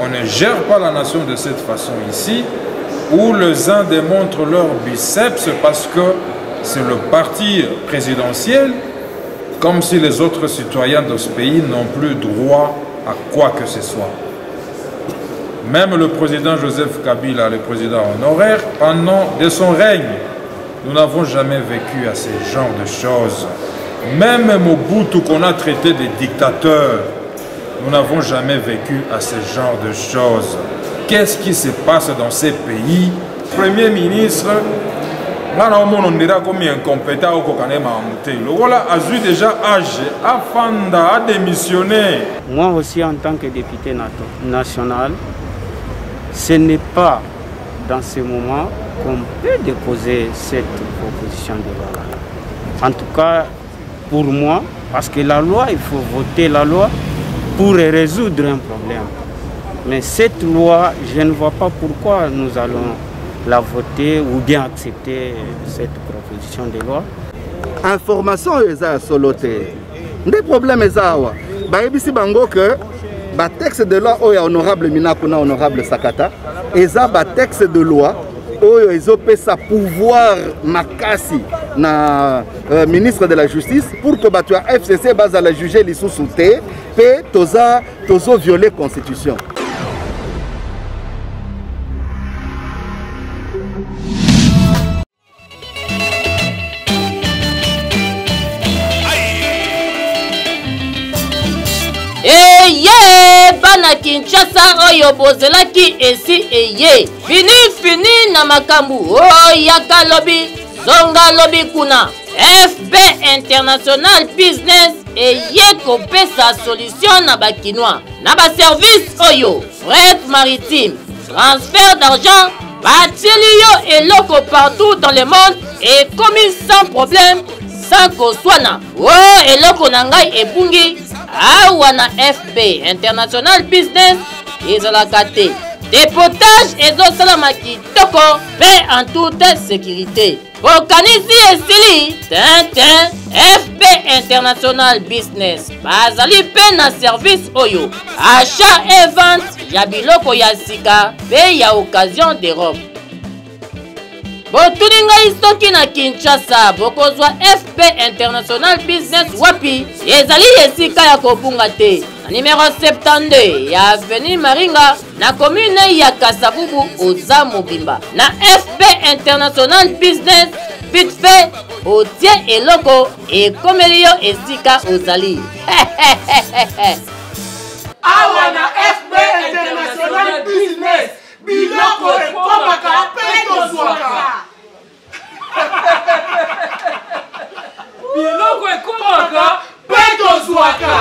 On ne gère pas la nation de cette façon ici, où les uns démontrent leur biceps parce que c'est le parti présidentiel, comme si les autres citoyens de ce pays n'ont plus droit à quoi que ce soit. Même le président Joseph Kabila, le président honoraire, pendant de son règne, nous n'avons jamais vécu à ce genre de choses. Même Mobutu qu'on a traité de dictateur, nous n'avons jamais vécu à ce genre de choses. Qu'est-ce qui se passe dans ces pays? Premier ministre, comme incompétent au le voilà a déjà âge, a démissionné. Moi aussi en tant que député national, ce n'est pas dans ce moment qu'on peut déposer cette proposition de loi. En tout cas, pour moi, parce que la loi, il faut voter la loi pour résoudre un problème. Mais cette loi, je ne vois pas pourquoi nous allons la voter ou bien accepter cette proposition de loi. Information eza soloté. Des problèmes eza wa. Ba ebisi bango que ba texte de loi oya honorable Minakuna honorable Sakata eza ba texte de loi oyo ezopesa pouvoir makasi na ministre de la justice pour que batu ya FCC base à la juger lisusu te pe tozo violer constitution. Bana Kinshasa oyo bozelaki esi eye fini na makambu yaka lobi zonga lobi kuna FB International Business eye kopesa solution na bakinois na ba service oyo fret maritime transfert d'argent batili yo eloko partout dans le monde et commis sans problème sans koswana eloko na ngai ebungi awana FB International Business ezalaka te dépotage ezosala kitoko pe en toute sécurité bokanisi esili FB International Business bazali pe na service oyo achat et vente ya biloko ya sika pe ya occasion de robe. Botuninga istoki na Kinshasa bokozwa FB International Business wapi ezali esika ya kobunga te na numéro 72 ya avenue Maringa na commune ya Kasavubu oza mobimba na FB International Business vite fait otie eloko ekomeli yo esika ozali awa na FB International Business biloko ekomaka pe tozwaka biloko ekomaka pe tozwaka.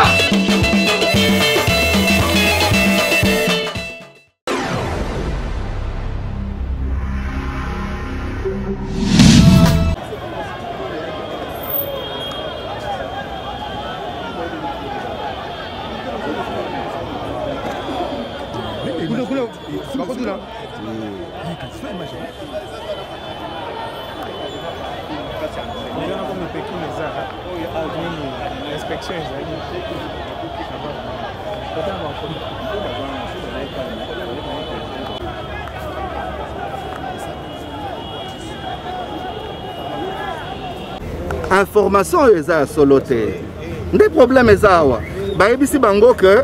Information eza soloté. Des problèmes eza wa. Ba ebisi bango que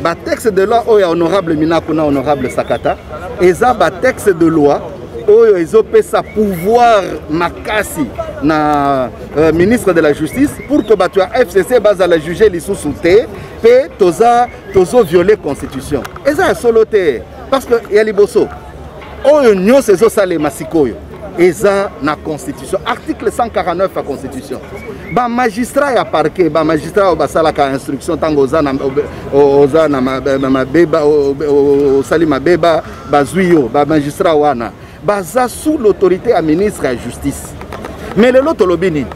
ba texte de loi oyo honorable Minakuna honorable Sakata eza ba texte de loi oyo ezopesa pouvoir makasi na ministre de la justice pour que batu ya FCC base à la juger lisusu te pe tozo violer constitution. Eza soloté parce que ya liboso oyo nyonso ezosalema sikoyo eza na constitution article 149 ya constitution. Ba magistrat ya parquet ba magistrat basala ka instruction tango oza na mabeba osali mabeba bazuyo ba magistrat wana baza sous l'autorité à ministre à justice. Mais le lotolobini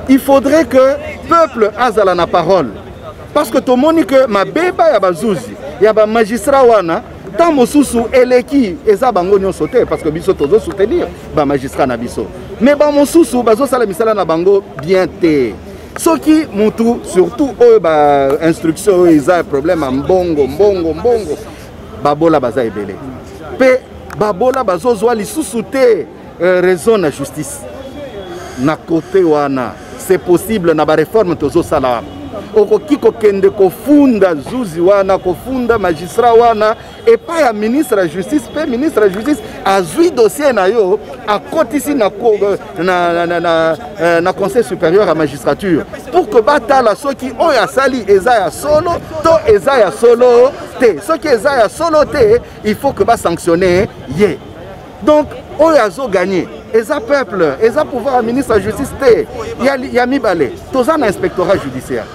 il faudrait que peuple azala na parole parce que to moni que mabeba ya bazuzi ya ba magistrat wana tant mosusu eleki eza bango nyonso te parce que biso tozo soutenir ba magistrat na biso mais ba mosusu bazo sala misala na bango bien te soki mutu surtout oyo ba instruction eza problème mbongo babola baza ebele pe babola bazozwa lisusu te raison na justice na côté wana c'est possible na ba réforme tozosala okoki kokende kofunda zuzi wana kofunda magistrat wana epai ya ministre ya justice pe ministre ya justice azwi dossier na yo akotisi na conseil supérieur à magistrature pour que batala soki oyo asali eza ya solo to eza ya solo te soki eza ya solo te il faut que ba sanctionner ye donc oyo azo gagner eza peuple eza pouvoir ministre ya justice te ya mibale toza na inspectorat judiciaire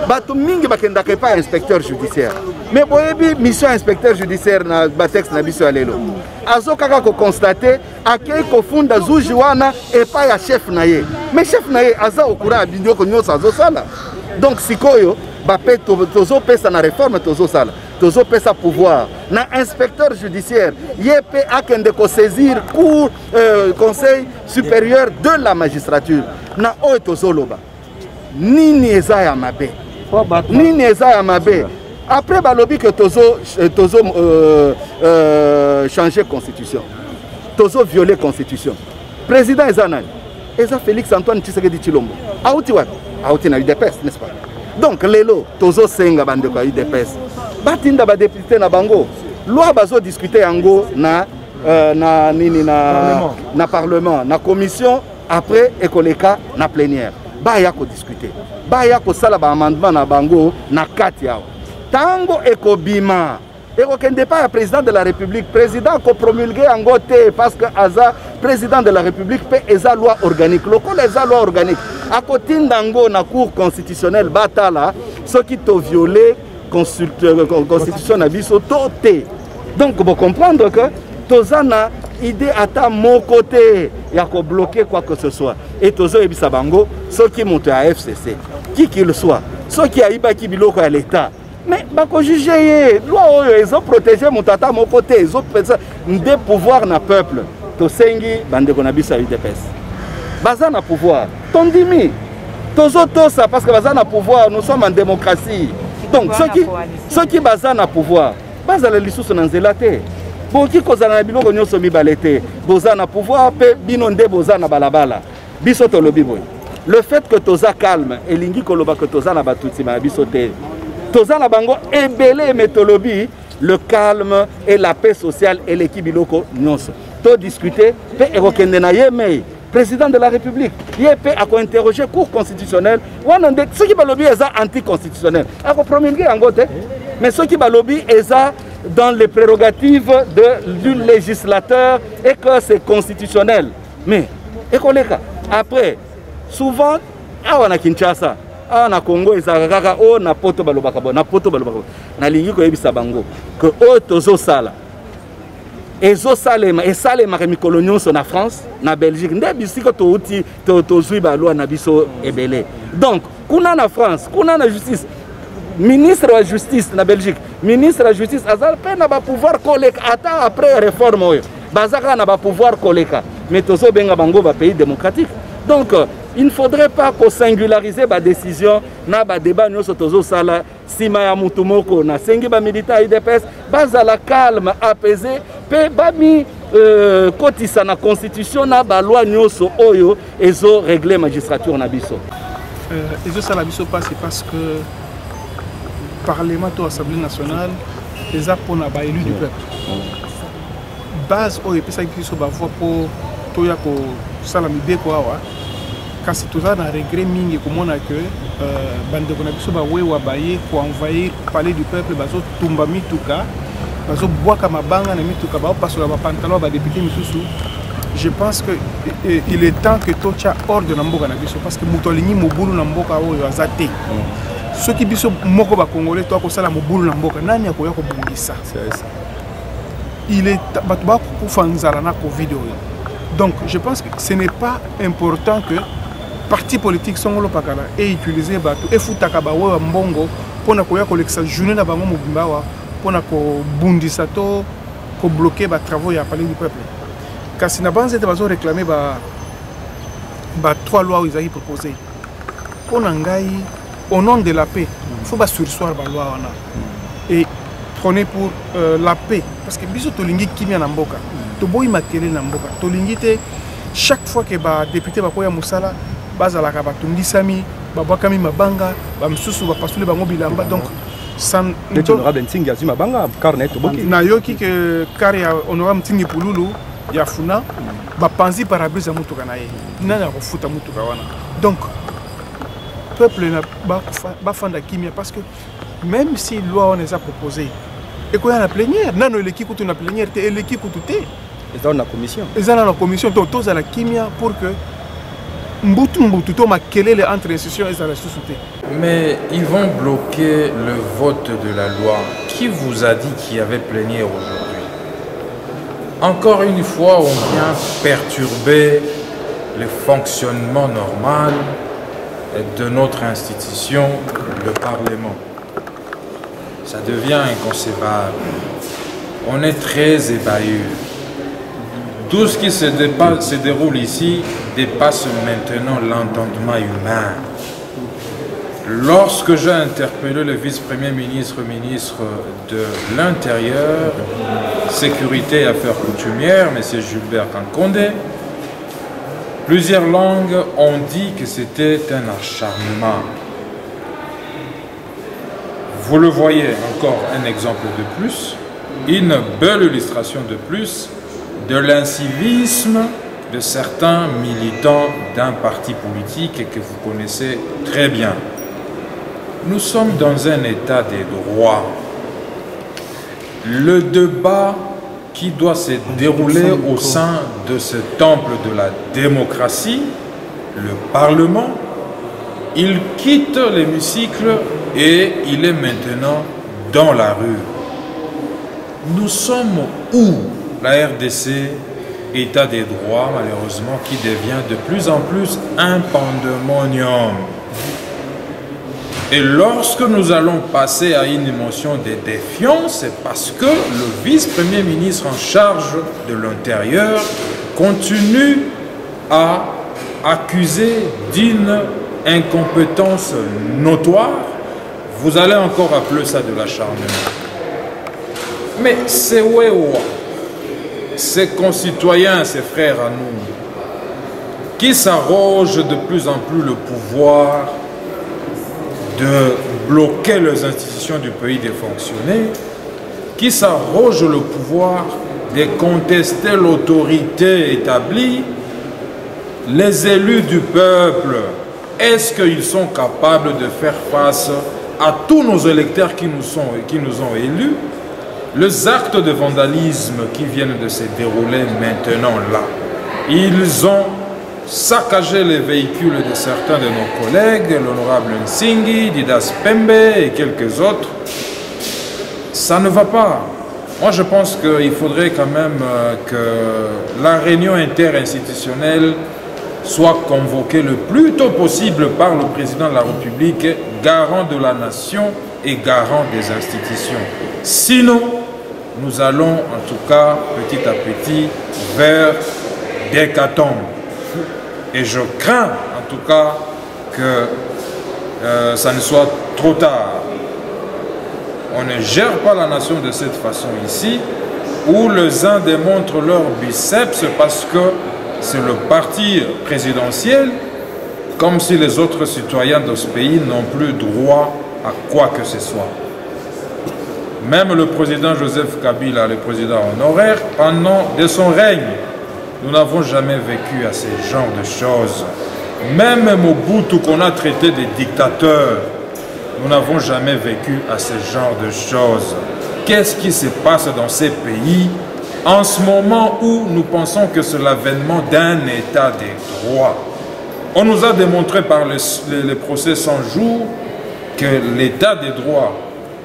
bato mingi bakendaka pa inspecteur judiciaire mais boyebi mission inspecteur judiciaire na batexte na biso ya lelo azo kaka ko constater akei kofunda zuji wana epa ya chef na ye mais chef na ye aza okura abindio ko nyonso azosala donc sikoyo bape tozopesa na réforme tozosala tozopesa pouvoir na inspecteur judiciaire yepe akende ko saisir cour conseil supérieur de la magistrature na oyo tozoloba nini eza ya mabe nini eza ya mabe après balobi que tozo changer constitution tozo violer constitution président eza nani eza Félix Antoine Tshisekedi Tshilombo auti wapi auti na UDPS n'est-ce pas donc lelo tozo senga bande kwa UDPS batinda ba député na bango loi bazo discuter yango na parlement na commission après ekoleka na plénière baya ko discuter baya ko sala ba amendement na bango na kati yao tango ekobima ekokende pa ya président de la république président ko promulguer yango te parce que aza président de la république pe eza loi organique lokola eza loi organique akotinda ngo na cour constitutionnelle batala soki to violer constitution na biso to te donc vous comprendre que tozana idée ata mon côté ya ko bloquer quoi que ce soit et tozo ebisa bango soki monte à FCC qui qu'il soit soki aiba ki biloko ya l'état mais bako juger loi oyo ils ont protégé mon tata mon côté ils ont des pouvoirs na peuple to sengi bande ko na bisa UDPS baza na pouvoir tondimi tozo ça parce que baza na pouvoir nous sommes en démocratie donc soki baza na pouvoir baza la lisusu na nzela te boki kozala na biloko nyonso mibale te boza na pouvoir pe bino nde boza na balabala biso tolobi boy le fait que toza calme elingi koloba que toza na batuti ma biso te toza na bango ebele metolobi le calme et la paix sociale et l'équipe biloko nyonso to discuter pe erokende na yemei président de la République yepe a ko interroger cour constitutionnelle wana nde ceux qui balobi eza anticonstitutionnel a ko promulguer yango te mais ceux qui balobi eza dans les prérogatives du législateur et que c'est constitutionnel. Mais, ekoleka, après, souvent, na Kinshasa, na Congo, na poto balobaka, na poto balobaka, na lingi ko yebisa bango, que tozo sala, ezo salema, et salema mikolo nyonso na France, na Belgique, nde bisiko to uti, to zui balwa na biso ebele. Donc, kuna na France, kuna na justice, ministre de la justice na Belgique, ministre de la justice azal pe na ba pouvoir koleka ata après réforme bazaka na ba pouvoir koleka mais tozo benga bango ba pays démocratique donc il ne faudrait pas qu'on singulariser ba décision na ba débat nyoso tozo sala sima ya mutu moko na sengi ba militaire UDPS bazala calme apaisé pe ba mi kotisa na constitution na ba loi nyoso oyo ezo régler magistrature na biso ezo sala biso parce que Parlement ou Assemblée nationale, les apports élus du peuple. Base au EPSA qui se bat pour Toya pour Salamide Koawa, car c'est tout ça un regret mingi comme on a que bande qu'on a pu se battre ou abayer pour envahir le palais du peuple, baso tumba mituka, baso bois comme banga na mituka, parce que la pantalon va député misusu. Je pense que il est temps que Tocha ordre Namboka na biso parce que Mutolini Mobulu Namboka o yazate. Ceux qui sont moko ba congolais toi ko sala mobulu na mboka nani akoya ko bungisa il est batba pour fanzala na covid donc je pense que ce n'est pas important que parti politique songolo pakala et utiliser bato et futaka ba wa mbongo pona koya kolekisa journée na bango mobimbawa pona ko bundisa to ko bloquer ba travaux ya palais du peuple kasi na banze te bazo réclamer ba 3 lois ils ont proposé pona ngai au nom de la paix, il faut pas sursoir la loi. Et prôner pour la paix. Parce que biso tolingi kimia na mboka. Toboyi makele na mboka. Tolingi te chaque fois que ba député ba koya musala bazalaka batungisami babwakami mabanga bamisusu bapasule bango bilamba donc sans honorable Ntingi azuma banga car net boki na yoki que car ya honorable Ntingi Pululu ya funa bapanzi parabrise mutuka na ye nana kofuta mutuka wana donc peuple na bafanda kimia parce que même si loi on les a proposé et qu'on a la plénière nano l'équipe tout na plénière et l'équipe tout est ils ont la commission tous à la kimia pour que Mbutu to makelele entre institutions et la société. Mais ils vont bloquer le vote de la loi. Qui vous a dit qu'il y avait plénière aujourd'hui? Encore une fois, on vient perturber le fonctionnement normal de notre institution, le Parlement. Ça devient inconcevable. On est très ébahis. Tout ce qui se déroule ici dépasse maintenant l'entendement humain. Lorsque j'ai interpellé le vice-premier ministre, ministre de l'Intérieur, Sécurité et Affaires coutumières, M. Gilbert Kankondé, plusieurs langues ont dit que c'était un acharnement. Vous le voyez, encore un exemple de plus, une belle illustration de plus de l'incivisme de certains militants d'un parti politique que vous connaissez très bien. Nous sommes dans un état des droits. Le débat qui doit se dérouler au sein de ce temple de la démocratie, le Parlement, il quitte l'hémicycle et il est maintenant dans la rue. Nous sommes où? La RDC, état des droits, malheureusement, qui devient de plus en plus un pandémonium. Et lorsque nous allons passer à une émotion de défiance, c'est parce que le vice-premier ministre en charge de l'Intérieur continue à accuser d'une incompétence notoire. Vous allez encore appeler ça de l'acharnement. Mais c'est Wewa, ces concitoyens, ces frères à nous, qui s'arrogent de plus en plus le pouvoir de bloquer les institutions du pays de fonctionner, qui s'arrogent le pouvoir de contester l'autorité établie, les élus du peuple, est-ce qu'ils sont capables de faire face à tous nos électeurs qui nous ont élus? Les actes de vandalisme qui viennent de se dérouler maintenant là, ils ont saccagé les véhicules de certains de nos collègues, l'honorable Nsingi, Didas Pembe et quelques autres. Ça ne va pas. Moi je pense qu'il faudrait quand même que la réunion interinstitutionnelle soit convoquée le plus tôt possible par le président de la République, garant de la nation et garant des institutions. Sinon, nous allons en tout cas petit à petit vers l'hécatombe. Et je crains en tout cas que ça ne soit trop tard. On ne gère pas la nation de cette façon ici, où les uns démontrent leur biceps parce que c'est le parti présidentiel, comme si les autres citoyens de ce pays n'ont plus droit à quoi que ce soit. Même le président Joseph Kabila, le président honoraire, pendant de son règne, nous n'avons jamais vécu à ce genre de choses. Même Mobutu qu'on a traité de dictateur, nous n'avons jamais vécu à ce genre de choses. Qu'est-ce qui se passe dans ces pays en ce moment où nous pensons que c'est l'avènement d'un état des droits? On nous a démontré par les procès 100 jours que l'état des droits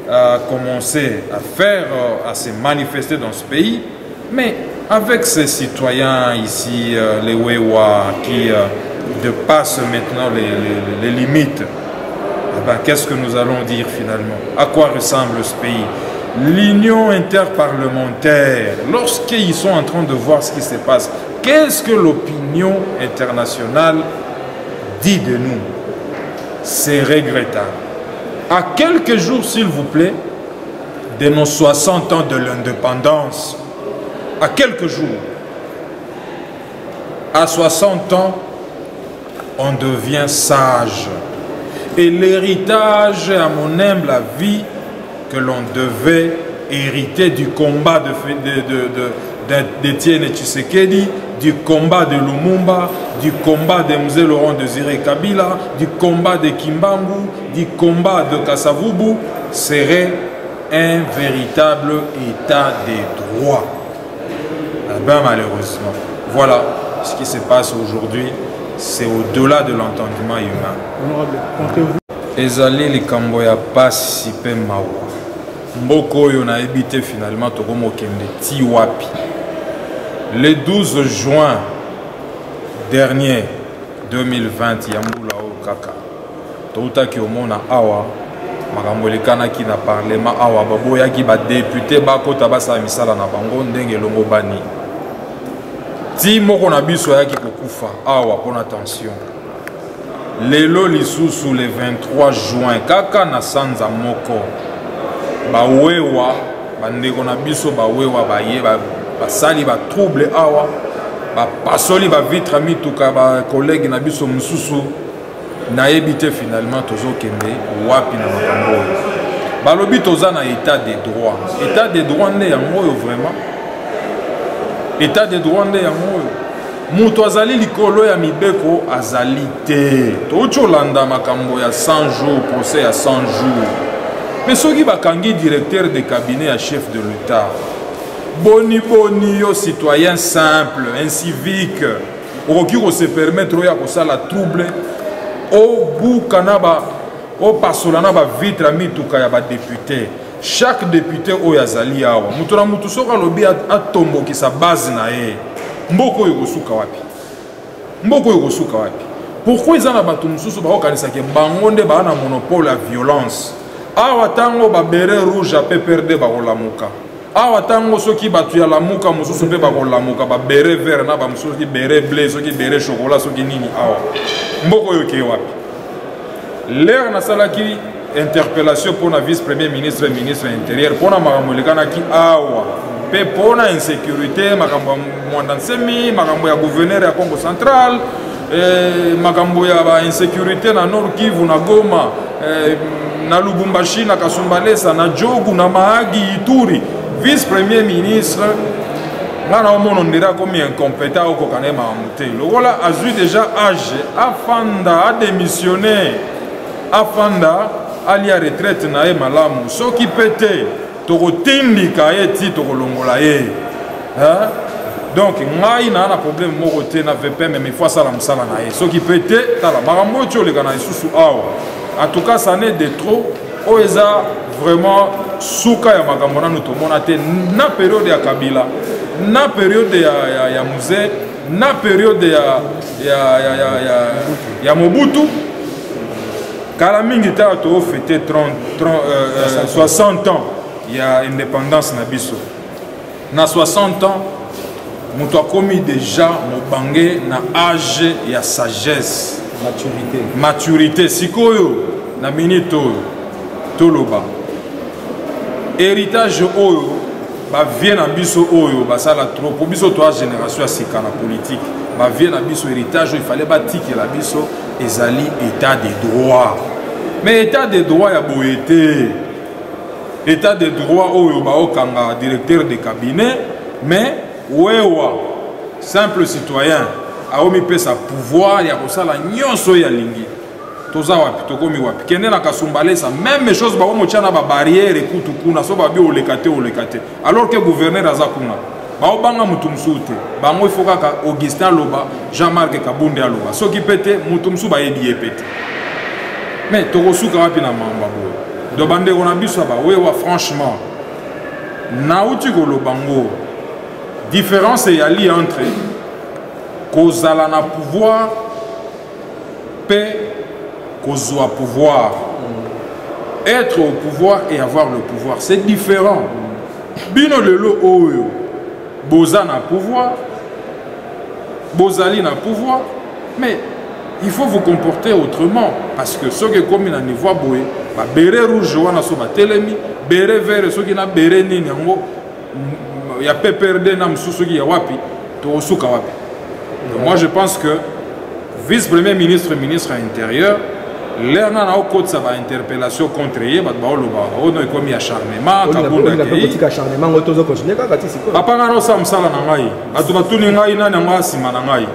a commencé à faire, à se manifester dans ce pays, mais avec ces citoyens ici, les Wewa, qui dépassent maintenant les limites, eh ben, qu'est-ce que nous allons dire finalement? À quoi ressemble ce pays? L'union interparlementaire, lorsqu'ils sont en train de voir ce qui se passe, qu'est-ce que l'opinion internationale dit de nous? C'est regrettable. À quelques jours, s'il vous plaît, de nos 60 ans de l'indépendance, à quelques jours. À 60 ans, on devient sage. Et l'héritage, à mon humble avis, que l'on devait hériter du combat d'Étienne Tshisekedi, du combat de Lumumba, du combat de Mzee Laurent Désiré Kabila, du combat de Kimbangu, du combat de Kasavubu, serait un véritable état des droits. Ben malheureusement, voilà ce qui se passe aujourd'hui, c'est au-delà de l'entendement humain. Ezali likambo ya pasi pe mawa. Mboko oyo na ebité finalement tokomo kende ti wapi. Le 12 juin dernier 2020 yambula o kaka. Touta ki omona awa makambo lekana ki na parlement awa baboya ki ba député bakota basa misala na bango ndenge longo bani. Ti moko na biso yaki kokufa awa pona attention. Lelo lisusu le 23 juin kaka na sanza moko bawewa bandeko na biso bawewa baye basali ba trouble awa bapasoli ba vitre mituka ba collègue na biso mususu na ebité finalement tozokende wapi na makambo balobi toza na état des droits nde yango yo vraiment état des droits nde yango yo mutu azali likolo ya mibeko azali te tocholanda makambo ya 100 jours procès ya 100 jours mais soki bakangi directeur de cabinet ya chef de l'État boni yo citoyen simple incivique okoki se permettre oya kosala trouble obuka na opasola na bavitre mituka ya badepute chaque député oyo azali awa mutu na mutu soki alobi atombokisa base na ye mboko oyo kosuka wapi pourquoi eza na bato mosusu bakokanisaki bango nde baa na monopole ya violence awa tango babere rouge ape perde bakolamuka awa tango soki bato ya lamuka mosusu mpe bakolamuka babere vert na bamosusu soki bere bleu soki bere chocolat soki nini awa mboko oyo kee wapi lere nasalaki interpellation mpona vice premier ministre ministre intérieur mpona makambo elekanaki awa mpe mpona insécurité makambo ya mwanda nsemi makambo ya gouverneur ya Congo central makambo ya bainsécurité na Nord Kivu na Goma na Lubumbashi na Kasumbalesa na Djogu na Mahagi Ituri vice premier ministre ngana omono ndira komi incompétent okokana makamute lokola azwi déjà âge afanda a démissionné afanda ali à retraite na ye malamu soki pete tokotindika ye ti tokolongola ye donc ngai na problème moko te na VPM mais fois ça la msala na ye soki pete tala makambo ti oleka na isusu awa en tout cas ça n'est de trop oeza vraiment suka ya makambo nanu tomona te na période ya Kabila na période ya Mzee na période ya Mobutu kala mingi ta to fêté 60 ans ya indépendance na biso na 60 ans mutu akomi déjà mobange na âge ya sagesse maturité sikoyo na minute oyo toloba héritage oyo bavie na biso oyo basala trop po biso to génération ya sika na politique bavie na biso héritage oyo ifallait batikela biso ezali état des droits mais état des droits ya boye te état des droits oyo baokanga directeur de cabinet mais wewa simple citoyen aomipesa pouvoir ya kosala nyonso ya lingi toza wapi tokomi wapi kende na Kasumbalesa même chose baomotia na babarrière ekutu kuna so babi oleka te alors que gouverneur aza kuna baobanga mutu mosusu te bango ifo kaka Augustin Loba Jean-Marc Kabunde aloba soki pete mutu mosusu bayebi ye pete mais tokosuka wapi na mamba boye do bandeko na biso bawewa franchement nauti koloba ngo différence eyali entre kozala na pouvoir pe kozwa pouvoir être au pouvoir et avoir le pouvoir c'est différent bino lelo oyo boza na pouvoir bozali na pouvoir mais il faut vous comporter autrement parce que ce que comme na niveau boye ba beret rouge wana so ba telemi beret vert so ki na beret nini yango ya PPRD na msusu ki ya wapi to suka wapi. Donc moi je pense que vice-premier ministre ministre intérieur l'air na au code ça va interpellation contre yé ba lo ba on est comme acharnement kabunda ki acharnement otozo continuer ka kati siko papa ngano sa msala na ngai atu batuni ngai na nga sima na ngai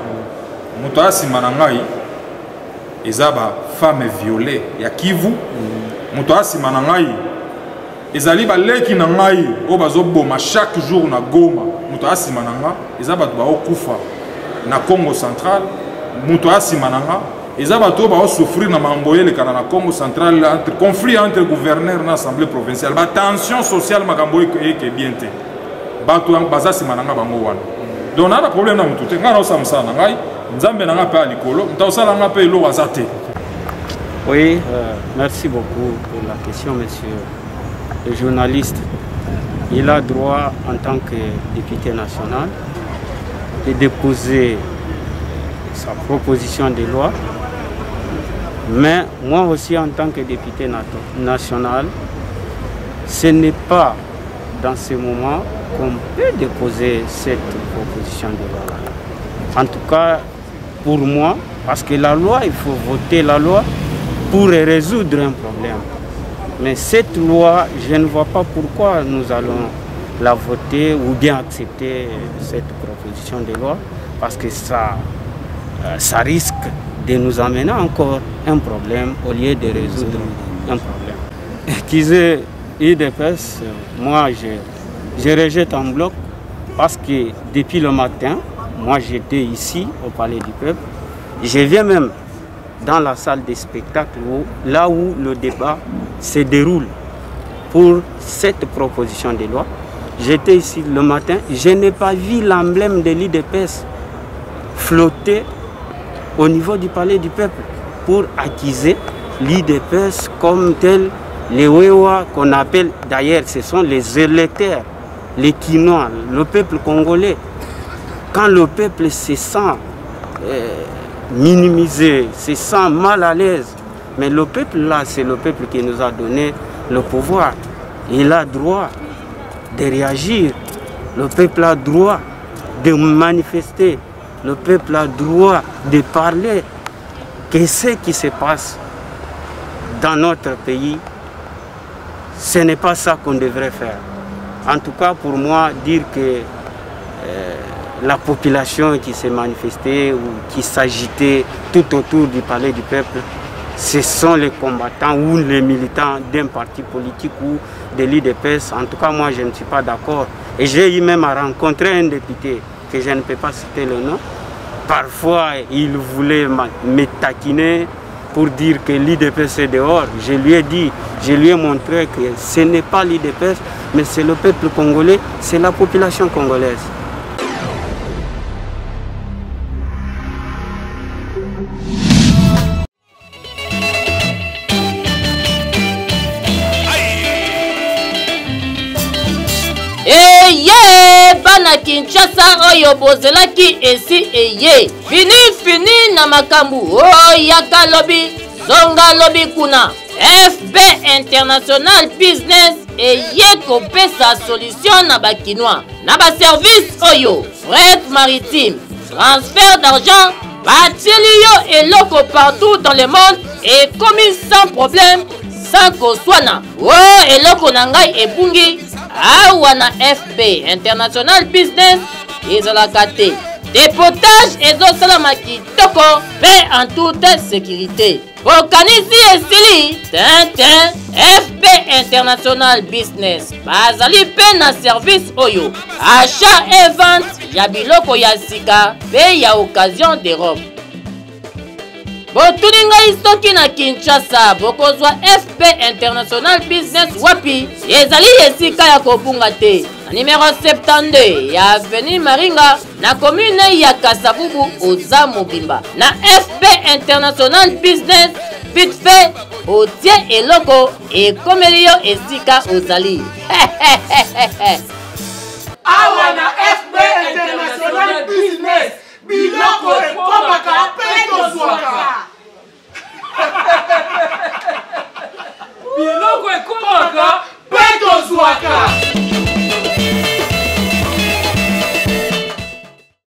muto asima na ngai ezaba femme violée ya Kivu muto asima na ngai ezali baleki na ngai o bazoboma chaque jour na Goma muto asima na nga ezaba ba okufa na Congo central muto asima na nga ezaba to ba souffrir na mamboyele kana na Congo central entre conflit entre gouverneur na assemblée provinciale ba tension sociale makambo ke bien te bato bazasima na nga bango wana donc na problème na mutu te ngana osamsa na ngai nzambe na nga pa likolo mtaosala nga pe lo wazate. Oui, merci beaucoup pour la question, monsieur le journaliste. Il a droit, en tant que député national, de déposer sa proposition de loi. Mais moi aussi, en tant que député national, ce n'est pas dans ce moment qu'on peut déposer cette proposition de loi. En tout cas, pour moi, parce que la loi, il faut voter la loi pour résoudre un problème. Mais cette loi, je ne vois pas pourquoi nous allons la voter ou bien accepter cette proposition de loi, parce que ça risque de nous amener encore un problème au lieu de résoudre un problème. Qu'ils UDPS, moi je rejette en bloc parce que depuis le matin, moi j'étais ici au Palais du Peuple, je viens même dans la salle des spectacles là où le débat se déroule pour cette proposition de loi. J'étais ici le matin, je n'ai pas vu l'emblème de l'UDPS flotter au niveau du Palais du Peuple pour accuser l'UDPS comme tel, les Wewa qu'on appelle, d'ailleurs ce sont les électeurs, les Quinois, le peuple congolais. Quand le peuple se sent minimisé, se sent mal à l'aise, mais le peuple là, c'est le peuple qui nous a donné le pouvoir. Il a droit de réagir, le peuple a droit de manifester, le peuple a droit de parler. Qu'est-ce qui se passe dans notre pays? Ce n'est pas ça qu'on devrait faire. En tout cas, pour moi, dire que la population qui s'est manifestée ou qui s'agitait tout autour du Palais du Peuple, ce sont les combattants ou les militants d'un parti politique ou de l'UDPS. En tout cas, moi, je ne suis pas d'accord. Et j'ai eu même à rencontrer un député, que je ne peux pas citer le nom. Parfois, il voulait me taquiner pour dire que l'UDPS est dehors. Je lui ai dit, je lui ai montré que ce n'est pas l'UDPS, mais c'est le peuple congolais, c'est la population congolaise. Bana Kinshasa oyo bozelaki esi eye fini na makambu yaka lobi zonga lobi kuna FB International Business eye kopesa solution na bakinois na ba service oyo fret maritime transfert d'argent batili yo eloko partout dans le monde et commis sans problème sans koswana eloko na ngai epungi awana FB International Business ezalaka te dépotage ezosala kitoko pe en toute sécurité bokanisi esili tintin FB International Business bazali pe na service oyo achat et vente ya biloko ya sika pe ya occasion de robe. Botuni ngai soki na Kinshasa bokozwa FB International Business wapi ezali esika ya kobunga te na numéro 72 ya avenue Maringa na commune ya Kasavubu oza mobimba na FB International Business vite fait otie eloko ekomeli yo esika ozali. Awa na FB International Business biloko ekomaka pe tozwaka. biloko ekomaka mpe tozwaka.